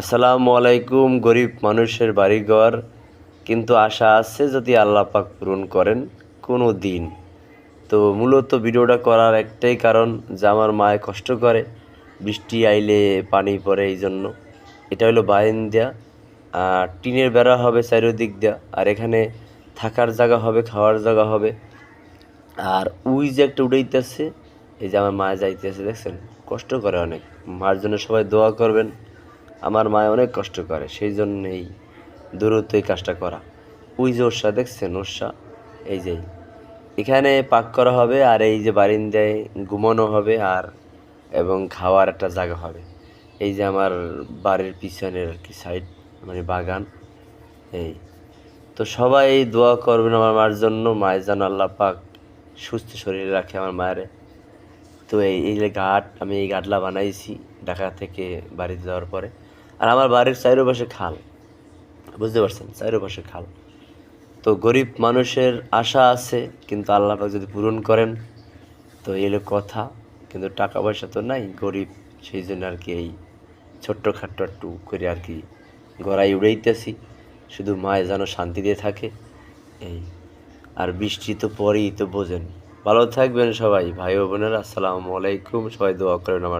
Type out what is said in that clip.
আসসালামু আলাইকুম। গরিব মানুষের বাড়িঘর, কিন্তু আশা আছে যদি আল্লাহ পাক পূরণ করেন কোনো দিন। তো মূলত ভিডিওটা করার একটাই কারণ যে আমার মায়ে কষ্ট করে, বৃষ্টি আইলে পানি পড়ে, এই জন্য। এটা হলো বারান্দা, আর টিনের বেড়া হবে চারিদিক দিয়া, আর এখানে থাকার জায়গা হবে, খাওয়ার জায়গা হবে। আর ওই যে একটা উঠাইতেছে, এই যে আমার মা যাইতেছে, দেখছেন? কষ্ট করে অনেক। মার জন্য সবাই দোয়া করবেন। আমার মা অনেক কষ্ট করে, সেই জন্যেই দ্রুত এই কাজটা করা। ওই যে ওরসা দেখছেন, ওরসা এই যে এখানে পাক করা হবে, আর এই যে বারিন্দায় ঘুমানো হবে, আর এবং খাওয়ার একটা জায়গা হবে। এই যে আমার বাড়ির পিছনের আর কি সাইড, মানে বাগান। এই তো সবাই দোয়া করবেন আমার মার জন্য, মায়ের যেন আল্লাহ পাক সুস্থ শরীরে রাখে আমার মায়ের। তো এই যে ঘাট, আমি এই ঘাটলা বানাইছি ঢাকা থেকে বাড়িতে যাওয়ার পরে। আর আমার বাড়ির চারপাশে খাল, বুঝতে পারছেন? চারপাশে খাল। তো গরিব মানুষের আশা আছে, কিন্তু আল্লাহ পাক যদি পূরণ করেন তো এলো কথা। কিন্তু টাকা পয়সা তো নাই, গরিব, সেই জন্য আর কি এই ছোট্ট খাট্ট একটু করে আর কি গড়াই উড়াইতেছি, শুধু মায়ে যেন শান্তি দিয়ে থাকে। এই আর বৃষ্টি তো পরেই তো বোঝেন। ভালো থাকবেন সবাই ভাই ও বোনেরা। আসসালামু আলাইকুম। সবাই দোয়া করেন আমার।